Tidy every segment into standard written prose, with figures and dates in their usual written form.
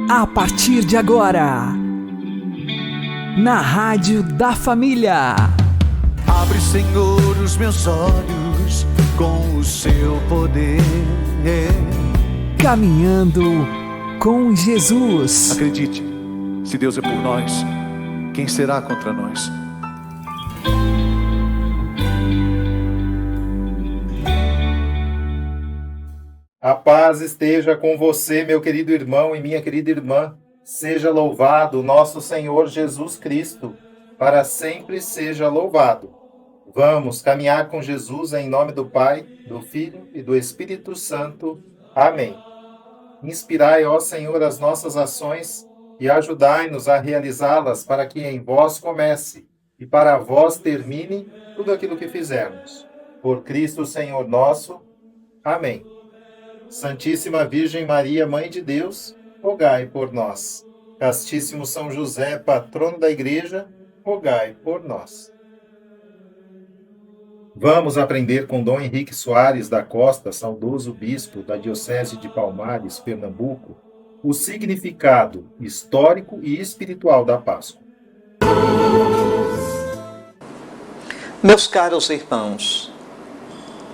A partir de agora, na Rádio da Família. Abre, Senhor, os meus olhos com o seu poder. Caminhando com Jesus. Acredite, se Deus é por nós, quem será contra nós? A paz esteja com você, meu querido irmão e minha querida irmã. Seja louvado nosso Senhor Jesus Cristo, para sempre seja louvado. Vamos caminhar com Jesus em nome do Pai, do Filho e do Espírito Santo. Amém. Inspirai, ó Senhor, as nossas ações e ajudai-nos a realizá-las para que em vós comece e para vós termine tudo aquilo que fizermos. Por Cristo Senhor nosso. Amém. Santíssima Virgem Maria, Mãe de Deus, rogai por nós. Castíssimo São José, patrono da Igreja, rogai por nós. Vamos aprender com Dom Henrique Soares da Costa, saudoso bispo da Diocese de Palmares, Pernambuco, o significado histórico e espiritual da Páscoa. Meus caros irmãos,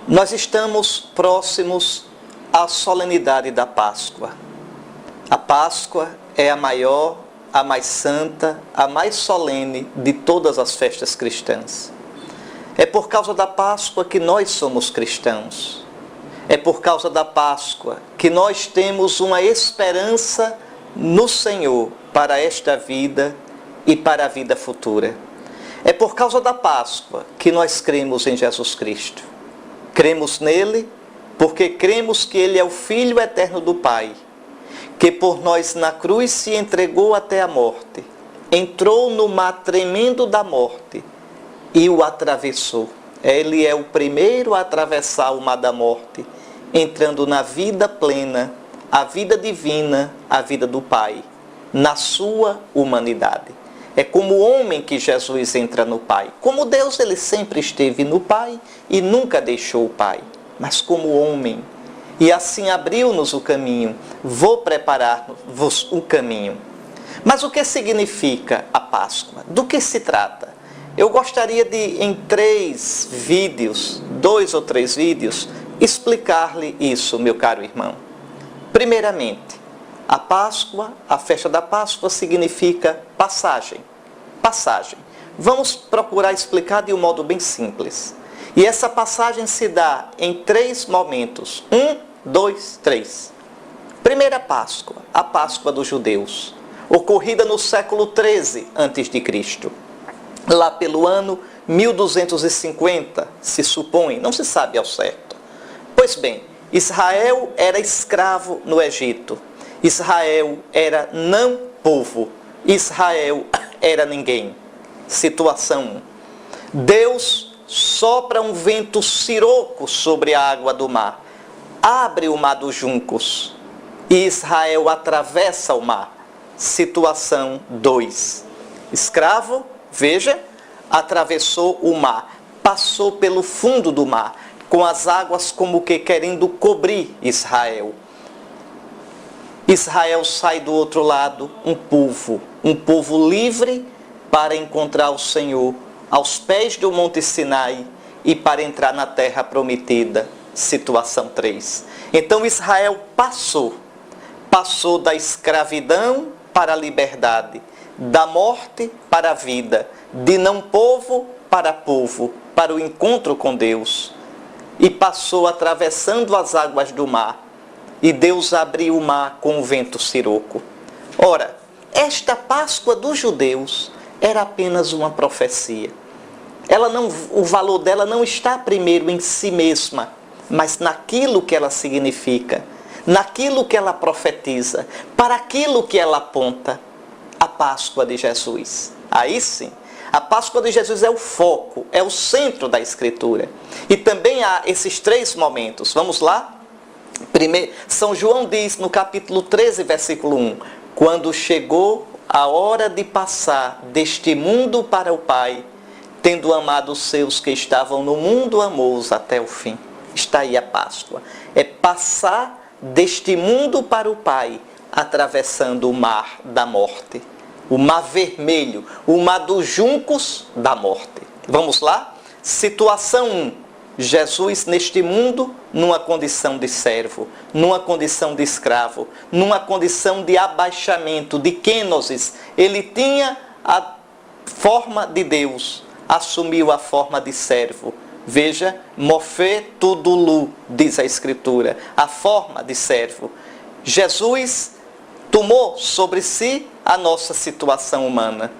nós estamos próximos à solenidade da Páscoa. A Páscoa é a maior, a mais santa, a mais solene de todas as festas cristãs. É por causa da Páscoa que nós somos cristãos. É por causa da Páscoa que nós temos uma esperança no Senhor para esta vida e para a vida futura. É por causa da Páscoa que nós cremos em Jesus Cristo. Cremos nele porque cremos que ele é o Filho eterno do Pai, que por nós na cruz se entregou até a morte, entrou no mar tremendo da morte e o atravessou. Ele é o primeiro a atravessar o mar da morte, entrando na vida plena, a vida divina, a vida do Pai, na sua humanidade. É como homem que Jesus entra no Pai. Como Deus, ele sempre esteve no Pai e nunca deixou o Pai, mas como homem. E assim abriu-nos o caminho. Vou preparar-vos o caminho. Mas o que significa a Páscoa? Do que se trata? Eu gostaria de, em 2 ou 3 vídeos, explicar-lhe isso, meu caro irmão. Primeiramente, a Páscoa, a festa da Páscoa significa passagem. Passagem. Vamos procurar explicar de um modo bem simples. E essa passagem se dá em 3 momentos. 1, 2, 3. Primeira Páscoa, a Páscoa dos judeus, ocorrida no século 13 a.C., lá pelo ano 1250, se supõe, não se sabe ao certo. Pois bem, Israel era escravo no Egito. Israel era não povo. Israel era ninguém. Situação 1. Deus sopra um vento siroco sobre a água do mar. Abre o mar dos juncos. E Israel atravessa o mar. Situação 2. Escravo, veja, atravessou o mar. Passou pelo fundo do mar, com as águas como que querendo cobrir Israel. Israel sai do outro lado, um povo livre para encontrar o Senhor aos pés do Monte Sinai e para entrar na terra prometida. Situação 3. Então Israel passou da escravidão para a liberdade, da morte para a vida, de não povo, para o encontro com Deus. E passou atravessando as águas do mar. E Deus abriu o mar com o vento siroco. Ora, esta Páscoa dos judeus era apenas uma profecia. O valor dela não está primeiro em si mesma, mas naquilo que ela significa, naquilo que ela profetiza, para aquilo que ela aponta, a Páscoa de Jesus. Aí sim, a Páscoa de Jesus é o foco, é o centro da Escritura. E também há esses 3 momentos. Vamos lá? Primeiro, São João diz no capítulo 13, versículo 1, quando chegou a hora de passar deste mundo para o Pai, tendo amado os seus que estavam no mundo, amou-os até o fim. Está aí a Páscoa. É passar deste mundo para o Pai, atravessando o mar da morte. O mar vermelho, o mar dos juncos da morte. Vamos lá? Situação 1. Jesus neste mundo, numa condição de servo, numa condição de escravo, numa condição de abaixamento, de kenosis. Ele tinha a forma de Deus, assumiu a forma de servo. Veja, morfê tudulu, diz a Escritura, a forma de servo. Jesus tomou sobre si a nossa situação humana.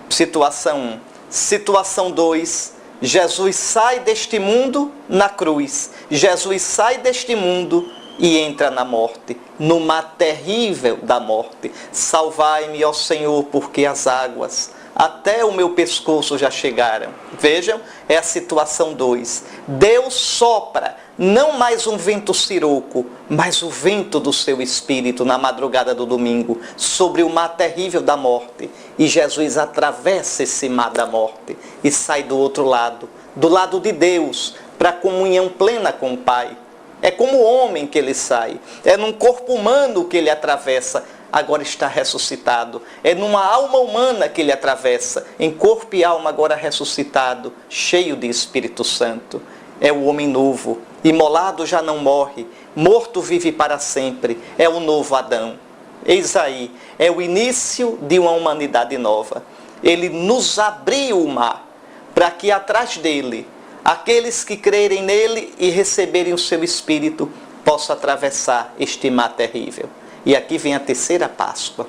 Situação 1. Situação 2. Jesus sai deste mundo na cruz. Jesus sai deste mundo e entra na morte, no mar terrível da morte. Salvai-me, ó Senhor, porque as águas até o meu pescoço já chegaram. Vejam, é a situação 2. Deus sopra, não mais um vento siroco, mas o vento do seu Espírito na madrugada do domingo, sobre o mar terrível da morte. E Jesus atravessa esse mar da morte e sai do outro lado, do lado de Deus, para a comunhão plena com o Pai. É como homem que ele sai, é num corpo humano que ele atravessa, agora está ressuscitado. É numa alma humana que ele atravessa, em corpo e alma agora ressuscitado, cheio de Espírito Santo. É o homem novo, imolado já não morre, morto vive para sempre, é o novo Adão. Eis aí, é o início de uma humanidade nova. Ele nos abriu o mar, para que atrás dele, aqueles que crerem nele e receberem o seu Espírito, possam atravessar este mar terrível. E aqui vem a terceira Páscoa.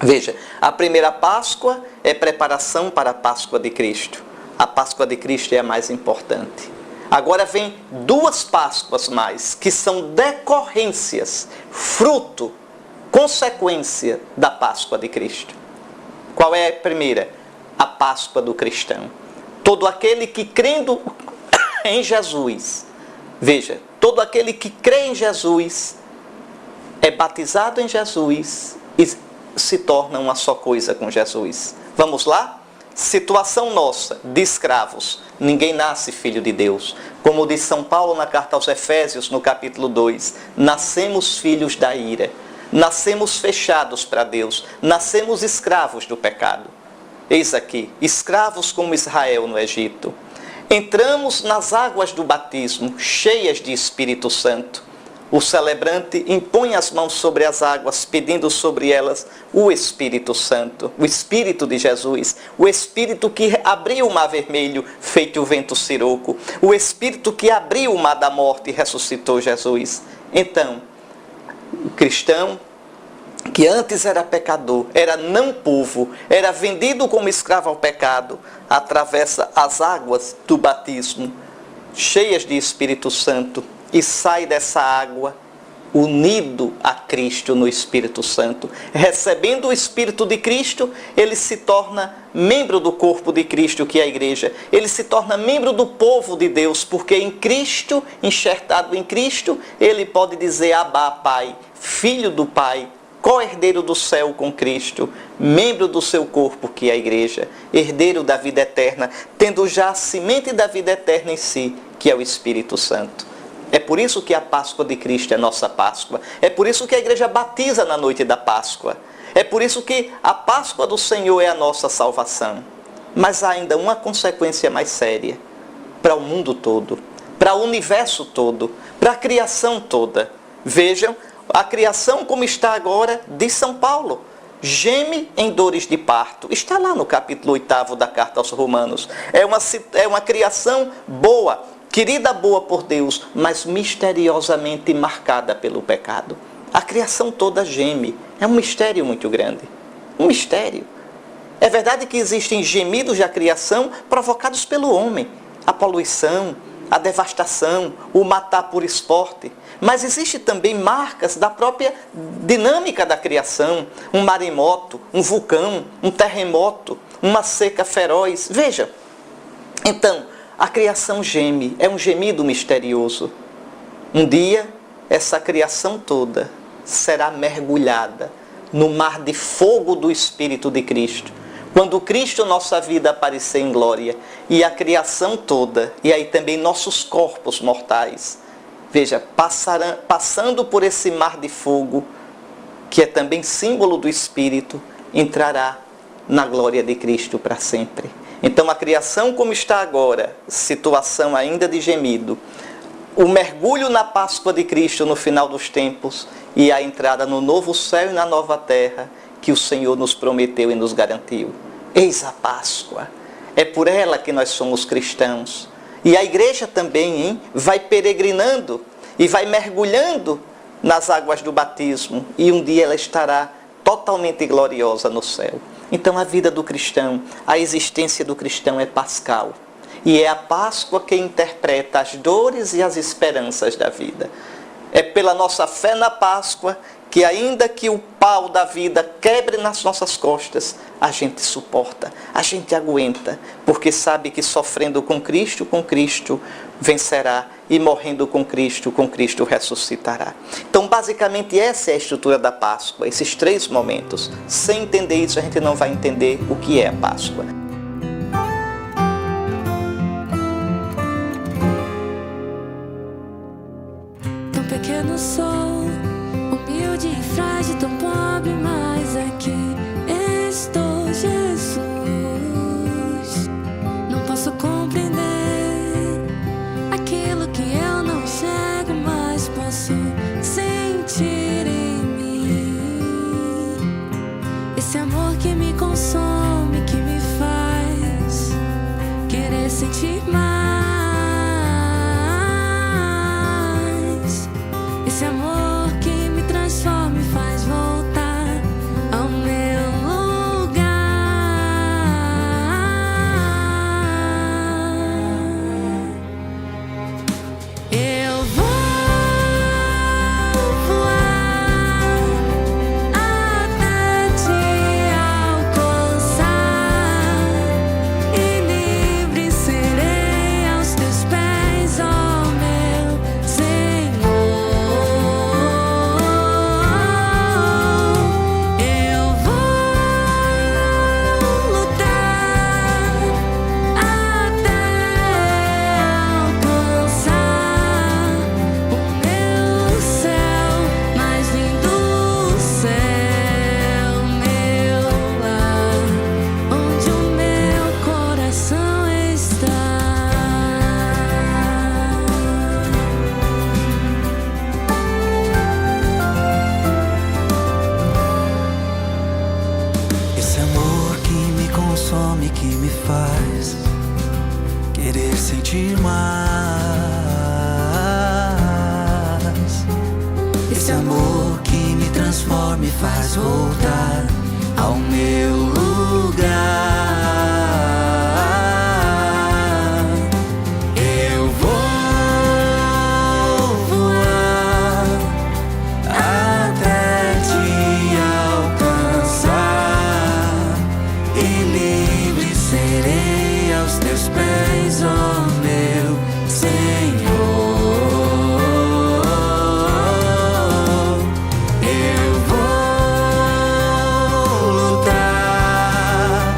Veja, a primeira Páscoa é preparação para a Páscoa de Cristo. A Páscoa de Cristo é a mais importante. Agora vem 2 Páscoas mais, que são decorrências, fruto, consequência da Páscoa de Cristo. Qual é a primeira? A Páscoa do cristão. Todo aquele que crendo em Jesus, veja, todo aquele que crê em Jesus, é batizado em Jesus e se torna uma só coisa com Jesus. Vamos lá? Situação nossa, de escravos. Ninguém nasce filho de Deus. Como diz São Paulo na carta aos Efésios, no capítulo 2, nascemos filhos da ira. Nascemos fechados para Deus. Nascemos escravos do pecado. Eis aqui, escravos como Israel no Egito. Entramos nas águas do batismo, cheias de Espírito Santo. O celebrante impõe as mãos sobre as águas, pedindo sobre elas o Espírito Santo, o Espírito de Jesus, o Espírito que abriu o mar vermelho, feito o vento siroco, o Espírito que abriu o mar da morte e ressuscitou Jesus. Então, o cristão, que antes era pecador, era não povo, era vendido como escravo ao pecado, atravessa as águas do batismo, cheias de Espírito Santo, e sai dessa água unido a Cristo no Espírito Santo. Recebendo o Espírito de Cristo, ele se torna membro do corpo de Cristo, que é a igreja. Ele se torna membro do povo de Deus, porque em Cristo, enxertado em Cristo, ele pode dizer Abá, Pai, filho do Pai, co-herdeiro do céu com Cristo, membro do seu corpo, que é a igreja, herdeiro da vida eterna, tendo já a semente da vida eterna em si, que é o Espírito Santo. É por isso que a Páscoa de Cristo é nossa Páscoa. É por isso que a igreja batiza na noite da Páscoa. É por isso que a Páscoa do Senhor é a nossa salvação. Mas há ainda uma consequência mais séria para o mundo todo, para o universo todo, para a criação toda. Vejam, a criação como está agora, diz São Paulo, geme em dores de parto. Está lá no capítulo 8 da carta aos Romanos. É uma criação boa, querida, boa por Deus, mas misteriosamente marcada pelo pecado. A criação toda geme. É um mistério muito grande. Um mistério. É verdade que existem gemidos da criação provocados pelo homem. A poluição, a devastação, o matar por esporte. Mas existem também marcas da própria dinâmica da criação. Um maremoto, um vulcão, um terremoto, uma seca feroz. Veja, então, a criação geme, é um gemido misterioso. Um dia, essa criação toda será mergulhada no mar de fogo do Espírito de Cristo. Quando Cristo, nossa vida, aparecer em glória, e a criação toda, e aí também nossos corpos mortais, veja, passando por esse mar de fogo, que é também símbolo do Espírito, entrará na glória de Cristo para sempre. Então a criação como está agora, situação ainda de gemido, o mergulho na Páscoa de Cristo no final dos tempos e a entrada no novo céu e na nova terra que o Senhor nos prometeu e nos garantiu. Eis a Páscoa. É por ela que nós somos cristãos. E a igreja também vai peregrinando e vai mergulhando nas águas do batismo. E um dia ela estará totalmente gloriosa no céu. Então a vida do cristão, a existência do cristão é pascal. E é a Páscoa que interpreta as dores e as esperanças da vida. É pela nossa fé na Páscoa que, ainda que o pau da vida quebre nas nossas costas, a gente suporta, a gente aguenta, porque sabe que sofrendo com Cristo vencerá, e morrendo com Cristo ressuscitará. Então, basicamente, essa é a estrutura da Páscoa, esses 3 momentos. Sem entender isso, a gente não vai entender o que é a Páscoa. Tão pequeno sou, humilde e frágil, tão pobre, mas aqui estou, Jesus. Não posso compreender aquilo que eu não enxergo, mas posso sentir em mim esse amor que me consome, que me faz querer sentir mais. Esse amor que me transforma e faz voltar ao meu lugar. Eu vou voar até te alcançar, e livre serei aos teus pés, ó meu Senhor. Eu vou lutar até alcançar o meu céu, mais lindo céu, meu lar, onde o meu coração está. Esse amor que me consome, que me faz querer sentir mais. Esse amor que me transforma e faz voltar ao meu lugar. Eu vou voar até te alcançar, e livre serei aos teus pés, ó meu Senhor. Eu vou lutar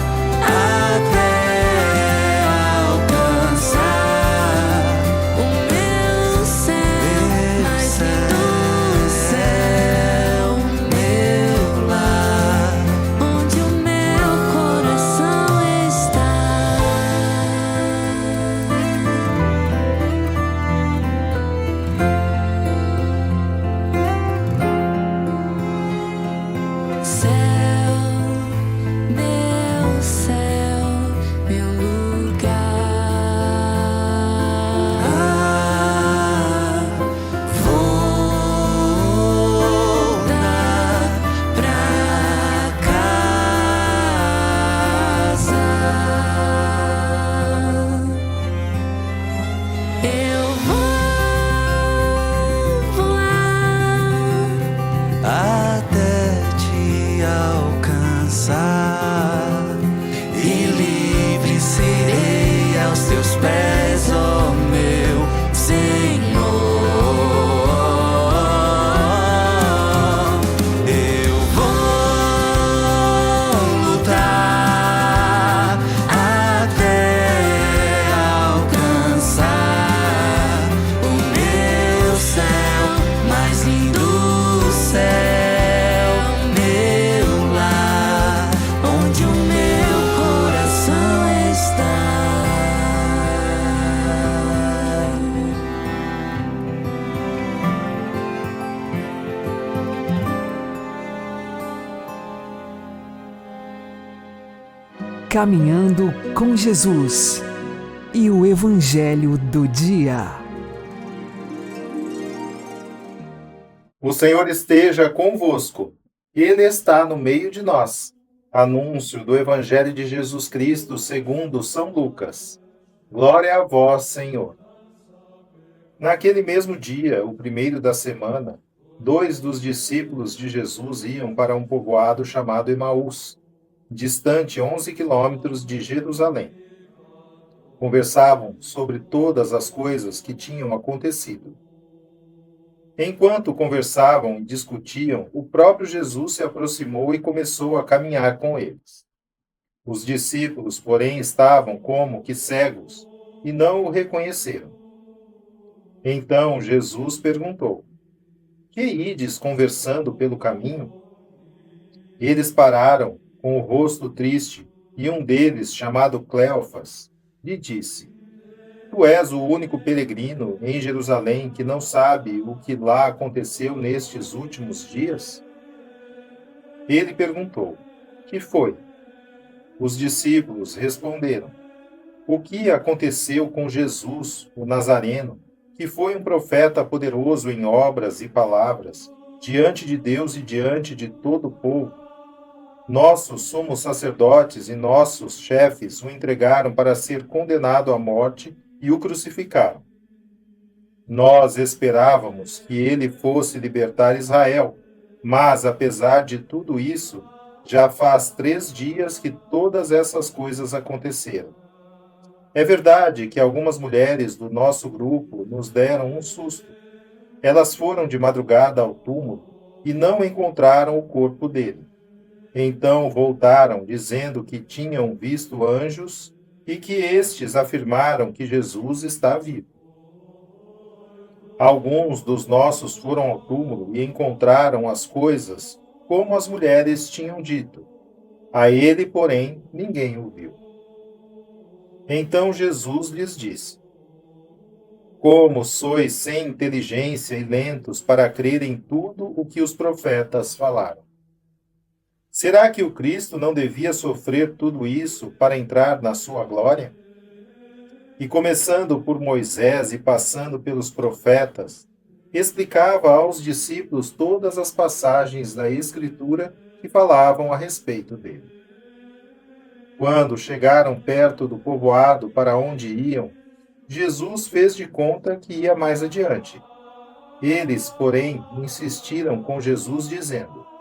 Caminhando com Jesus e o Evangelho do Dia. O Senhor esteja convosco. Ele está no meio de nós. Anúncio do Evangelho de Jesus Cristo segundo São Lucas. Glória a vós, Senhor. Naquele mesmo dia, o primeiro da semana, 2 dos discípulos de Jesus iam para um povoado chamado Emaús, distante 11 quilômetros de Jerusalém. Conversavam sobre todas as coisas que tinham acontecido. Enquanto conversavam e discutiam, o próprio Jesus se aproximou e começou a caminhar com eles. Os discípulos, porém, estavam como que cegos e não o reconheceram. Então Jesus perguntou: Que ides conversando pelo caminho? Eles pararam com o rosto triste, e um deles, chamado Cleofas, lhe disse: Tu és o único peregrino em Jerusalém que não sabe o que lá aconteceu nestes últimos dias? Ele perguntou: Que foi? Os discípulos responderam: O que aconteceu com Jesus, o Nazareno, que foi um profeta poderoso em obras e palavras, diante de Deus e diante de todo o povo. Nossos sumos sacerdotes e nossos chefes o entregaram para ser condenado à morte e o crucificaram. Nós esperávamos que ele fosse libertar Israel, mas, apesar de tudo isso, já faz 3 dias que todas essas coisas aconteceram. É verdade que algumas mulheres do nosso grupo nos deram um susto. Elas foram de madrugada ao túmulo e não encontraram o corpo dele. Então voltaram dizendo que tinham visto anjos e que estes afirmaram que Jesus está vivo. Alguns dos nossos foram ao túmulo e encontraram as coisas como as mulheres tinham dito. A ele, porém, ninguém o viu. Então Jesus lhes disse: Como sois sem inteligência e lentos para crer em tudo o que os profetas falaram? Será que o Cristo não devia sofrer tudo isso para entrar na sua glória? E começando por Moisés e passando pelos profetas, explicava aos discípulos todas as passagens da Escritura que falavam a respeito dele. Quando chegaram perto do povoado para onde iam, Jesus fez de conta que ia mais adiante. Eles, porém, insistiram com Jesus, dizendo: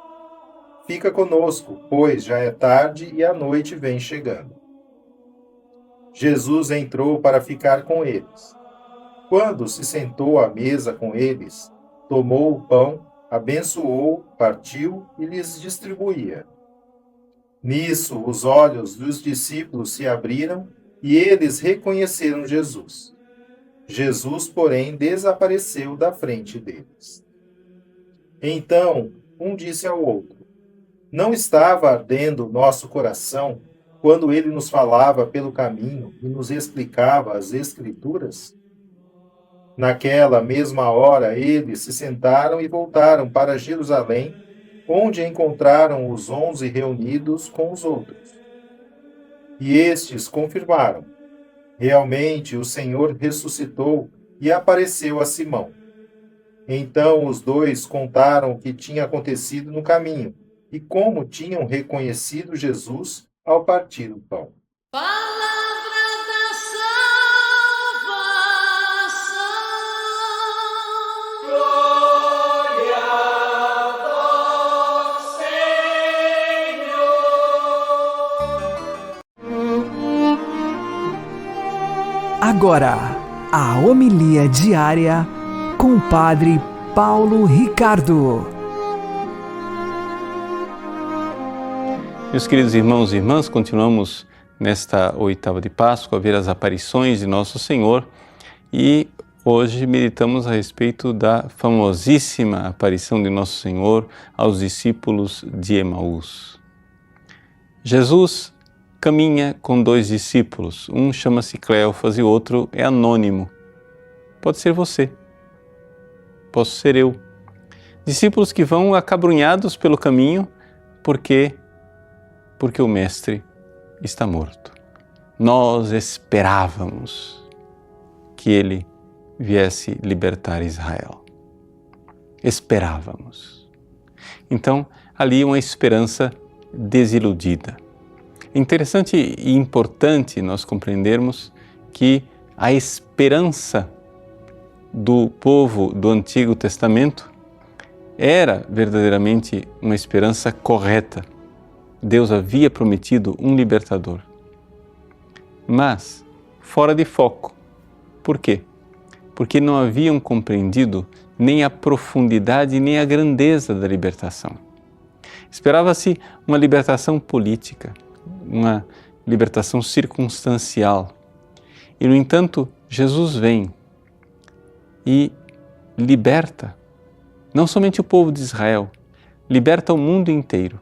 Fica conosco, pois já é tarde e a noite vem chegando. Jesus entrou para ficar com eles. Quando se sentou à mesa com eles, tomou o pão, abençoou, partiu e lhes distribuía. Nisso, os olhos dos discípulos se abriram e eles reconheceram Jesus. Jesus, porém, desapareceu da frente deles. Então, um disse ao outro: Não estava ardendo o nosso coração quando ele nos falava pelo caminho e nos explicava as Escrituras? Naquela mesma hora, eles se sentaram e voltaram para Jerusalém, onde encontraram os 11 reunidos com os outros. E estes confirmaram: Realmente o Senhor ressuscitou e apareceu a Simão. Então os 2 contaram o que tinha acontecido no caminho e como tinham reconhecido Jesus ao partir o pão. Palavra da salvação. Glória ao Senhor. Agora, a homilia diária com o Padre Paulo Ricardo. Meus queridos irmãos e irmãs, continuamos nesta 8ª de Páscoa a ver as aparições de Nosso Senhor e hoje meditamos a respeito da famosíssima aparição de Nosso Senhor aos discípulos de Emaús. Jesus caminha com 2 discípulos, um chama-se Cleofas e o outro é anônimo. Pode ser você, posso ser eu. Discípulos que vão acabrunhados pelo caminho porque o Mestre está morto. Nós esperávamos que ele viesse libertar Israel. Esperávamos. Então, ali uma esperança desiludida. É interessante e importante nós compreendermos que a esperança do povo do Antigo Testamento era verdadeiramente uma esperança correta. Deus havia prometido um libertador. Mas fora de foco. Por quê? Porque não haviam compreendido nem a profundidade nem a grandeza da libertação. Esperava-se uma libertação política, uma libertação circunstancial. E, no entanto, Jesus vem e liberta não somente o povo de Israel, liberta o mundo inteiro.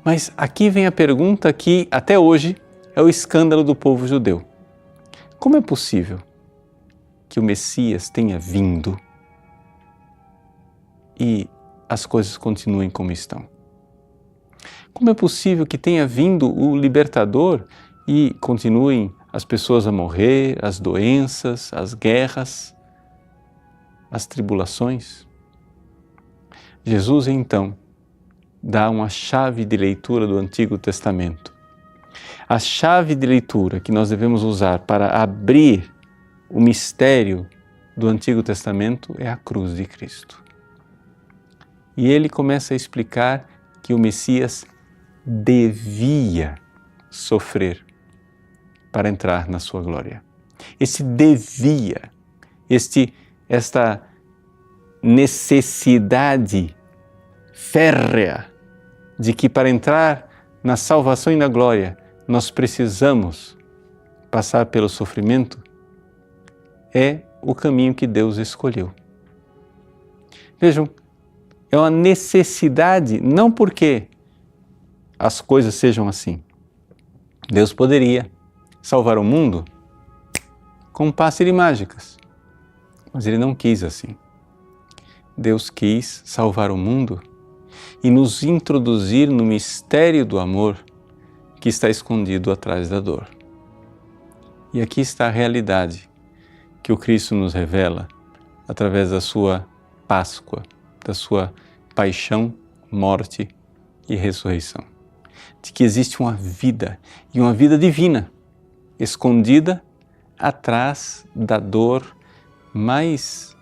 Mas aqui vem a pergunta que, até hoje, é o escândalo do povo judeu. Como é possível que o Messias tenha vindo e as coisas continuem como estão? Como é possível que tenha vindo o libertador e continuem as pessoas a morrer, as doenças, as guerras, as tribulações? Jesus, então, dá uma chave de leitura do Antigo Testamento. A chave de leitura que nós devemos usar para abrir o mistério do Antigo Testamento é a cruz de Cristo. E ele começa a explicar que o Messias devia sofrer para entrar na sua glória. Esse devia, esta necessidade férrea de que para entrar na salvação e na glória nós precisamos passar pelo sofrimento, é o caminho que Deus escolheu. Vejam, é uma necessidade, não porque as coisas sejam assim. Deus poderia salvar o mundo com um passe de mágicas, mas Ele não quis assim. Deus quis salvar o mundo e nos introduzir no mistério do amor que está escondido atrás da dor. E aqui está a realidade que o Cristo nos revela através da sua Páscoa, da sua paixão, morte e ressurreição. De que existe uma vida, e uma vida divina, escondida atrás da dor mais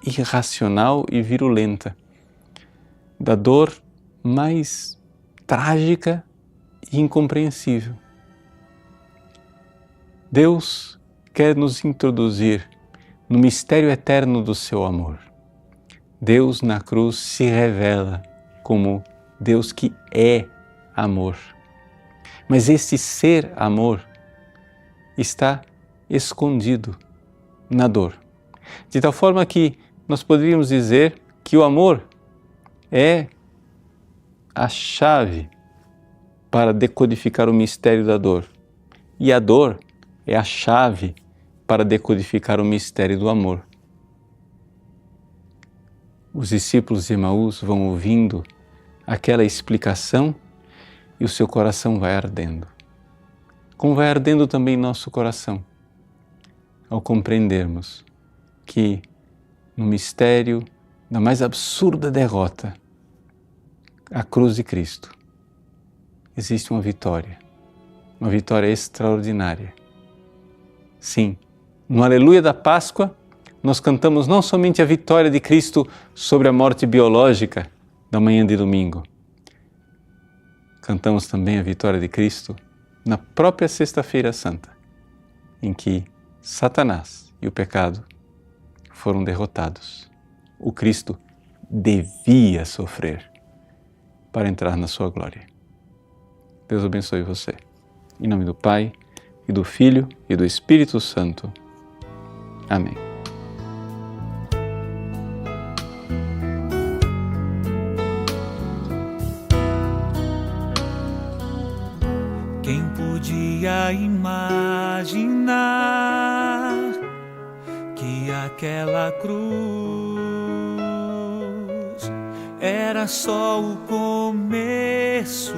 irracional e virulenta, da dor mais trágica e incompreensível. Deus quer nos introduzir no mistério eterno do seu amor. Deus na cruz se revela como Deus que é amor. Mas esse ser amor está escondido na dor. De tal forma que nós poderíamos dizer que o amor é a chave para decodificar o mistério da dor. E a dor é a chave para decodificar o mistério do amor. Os discípulos de Emaús vão ouvindo aquela explicação e o seu coração vai ardendo. Como vai ardendo também nosso coração, ao compreendermos que no mistério da mais absurda derrota, a cruz de Cristo, existe uma vitória extraordinária. Sim, no Aleluia da Páscoa, nós cantamos não somente a vitória de Cristo sobre a morte biológica da manhã de domingo, cantamos também a vitória de Cristo na própria Sexta-feira Santa, em que Satanás e o pecado foram derrotados. O Cristo devia sofrer para entrar na sua glória. Deus abençoe você. Em nome do Pai, e do Filho, e do Espírito Santo. Amém. Quem podia imaginar que aquela cruz era só o começo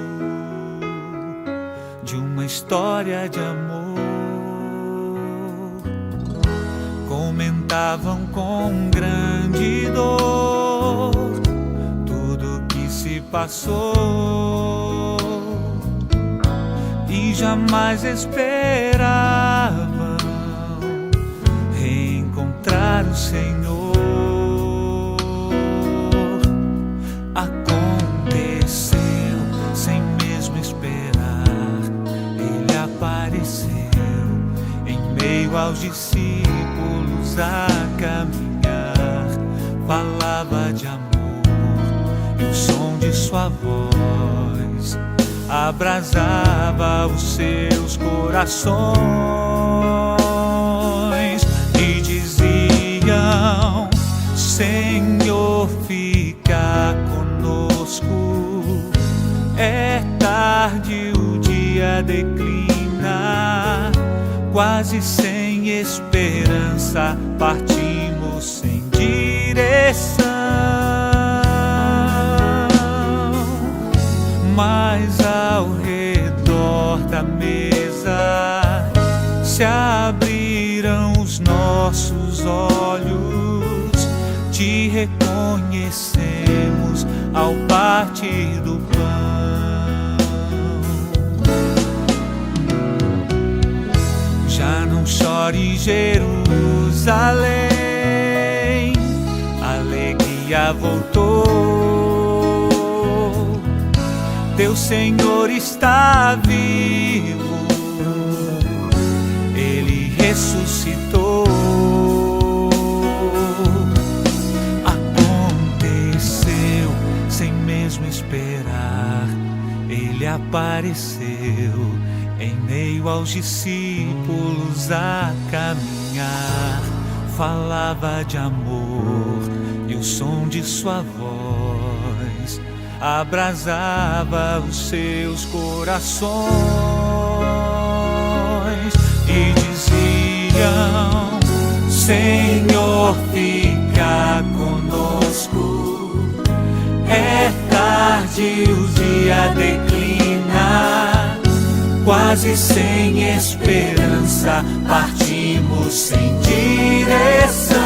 de uma história de amor. Comentavam com grande dor tudo que se passou e jamais esperavam reencontrar o Senhor. Aconteceu sem mesmo esperar, Ele apareceu em meio aos discípulos a caminhar. Falava de amor e o som de sua voz abrasava os seus corações e diziam: Senhor, fica conosco. É tarde, o dia declina, quase sem esperança, partimos sem direção. Mas ao redor da mesa se abriram os nossos olhos, te reconhecemos ao partir do pão. Já não chore, Jerusalém, a alegria voltou. Teu Senhor está vivo, Ele ressuscitou. Aconteceu sem mesmo esperar, Ele apareceu em meio aos discípulos a caminhar. Falava de amor e o som de sua voz abrasava os seus corações e diziam: Senhor, fica conosco. É tarde, o dia declina, quase sem esperança, partimos sem direção.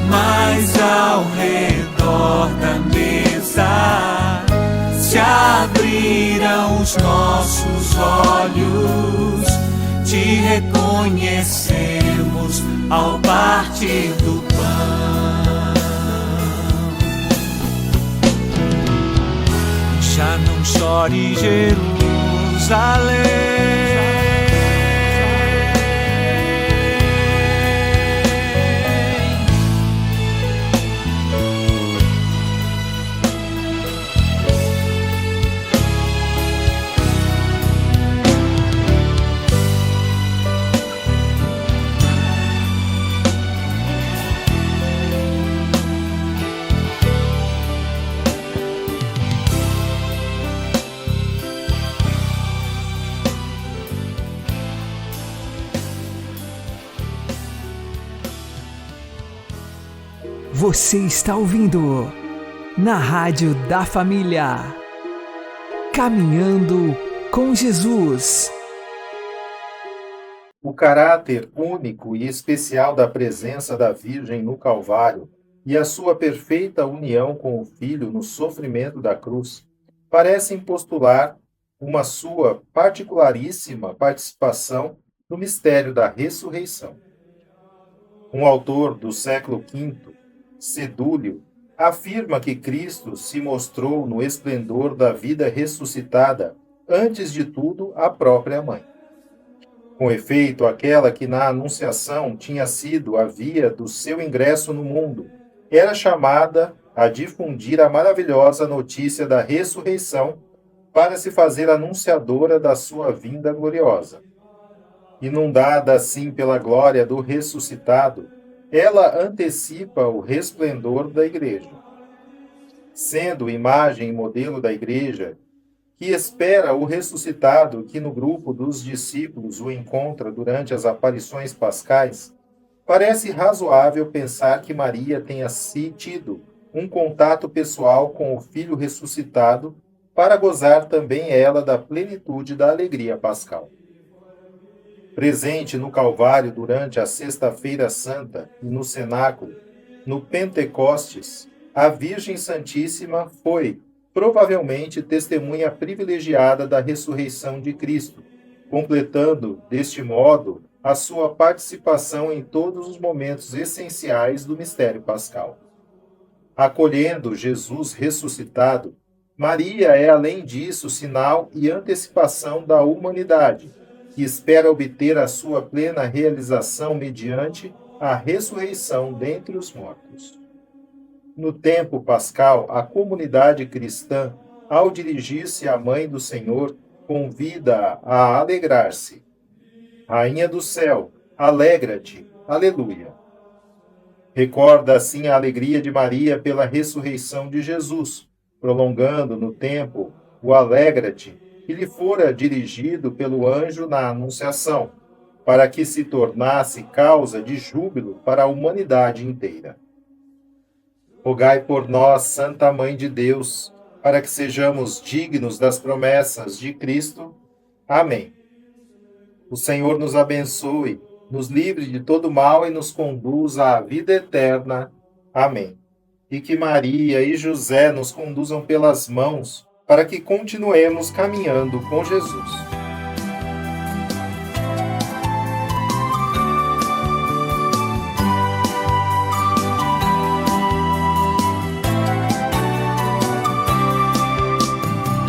Mas ao redor da mesa se abriram os nossos olhos, te reconhecemos ao partir do pão. Já não chore, Jerusalém, Você está ouvindo na Rádio da Família, Caminhando com Jesus. O caráter único e especial da presença da Virgem no Calvário e a sua perfeita união com o Filho no sofrimento da cruz parecem postular uma sua particularíssima participação no mistério da ressurreição. Um autor do século V, Sedúlio, afirma que Cristo se mostrou no esplendor da vida ressuscitada, antes de tudo, a própria Mãe. Com efeito, aquela que na Anunciação tinha sido a via do seu ingresso no mundo, era chamada a difundir a maravilhosa notícia da ressurreição para se fazer anunciadora da sua vinda gloriosa. Inundada assim pela glória do ressuscitado, ela antecipa o resplendor da Igreja. Sendo imagem e modelo da Igreja, que espera o ressuscitado que no grupo dos discípulos o encontra durante as aparições pascais, parece razoável pensar que Maria tenha tido um contato pessoal com o Filho ressuscitado para gozar também ela da plenitude da alegria pascal. Presente no Calvário durante a Sexta-feira Santa e no Cenáculo, no Pentecostes, a Virgem Santíssima foi, provavelmente, testemunha privilegiada da ressurreição de Cristo, completando, deste modo, a sua participação em todos os momentos essenciais do mistério pascal. Acolhendo Jesus ressuscitado, Maria é, além disso, sinal e antecipação da humanidade, que espera obter a sua plena realização mediante a ressurreição dentre os mortos. No tempo pascal, a comunidade cristã, ao dirigir-se à Mãe do Senhor, convida-a a alegrar-se. Rainha do céu, alegra-te, aleluia. Recorda assim a alegria de Maria pela ressurreição de Jesus, prolongando no tempo o alegra-te que lhe fora dirigido pelo anjo na Anunciação, para que se tornasse causa de júbilo para a humanidade inteira. Rogai por nós, Santa Mãe de Deus, para que sejamos dignos das promessas de Cristo. Amém. O Senhor nos abençoe, nos livre de todo mal e nos conduza à vida eterna. Amém. E que Maria e José nos conduzam pelas mãos, para que continuemos caminhando com Jesus.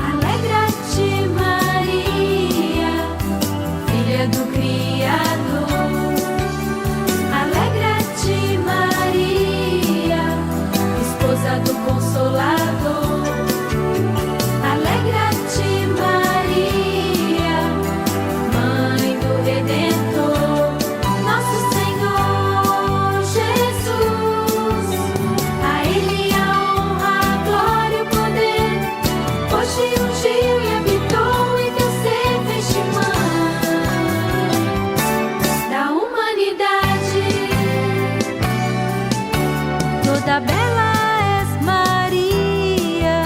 Alegra-te, Maria, filha do Criador. Alegra-te, Maria, esposa do Consolador. Alegra-te, Maria, Mãe do Redentor, nosso Senhor Jesus. A Ele a honra, a glória e o poder, hoje ungiu e habitou em teu ser, fez-te mãe da humanidade. Toda bela és, Maria,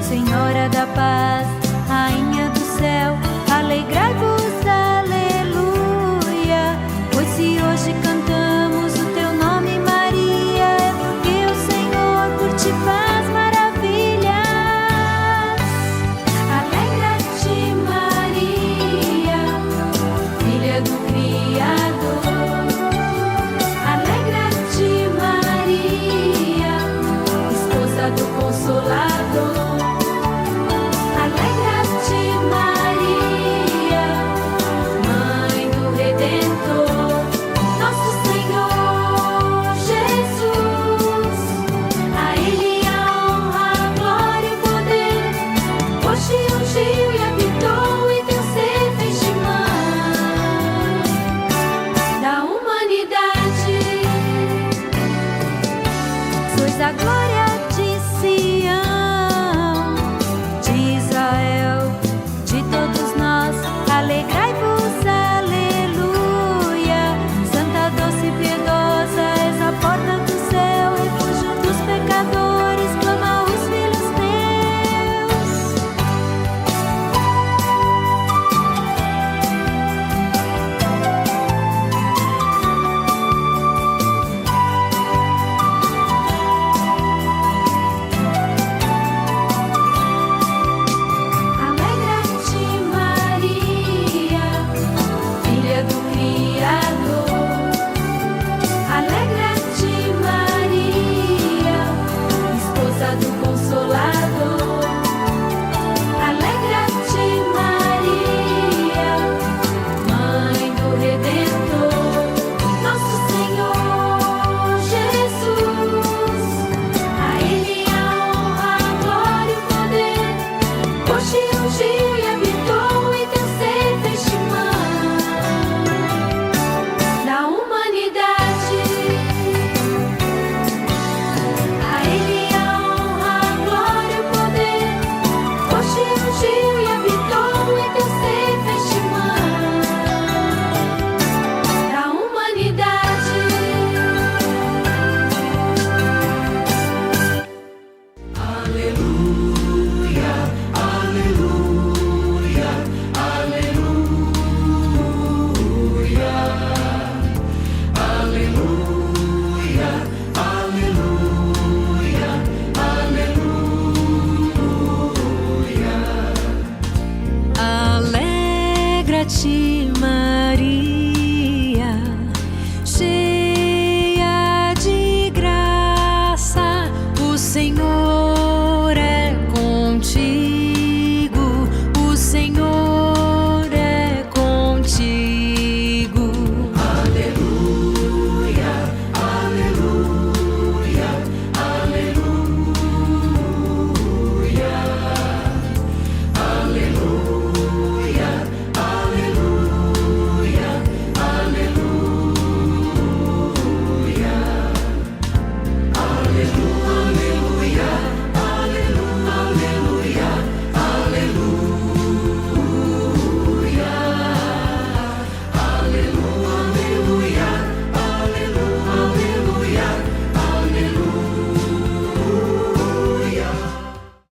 Senhora da paz, Rainha do céu, alegrai-vos, aleluia. Pois se hoje cantamos o teu nome, Maria, é porque o Senhor por ti faz maravilhas. Alegra-te, Maria, filha do Criador. Alegra-te, Maria, esposa do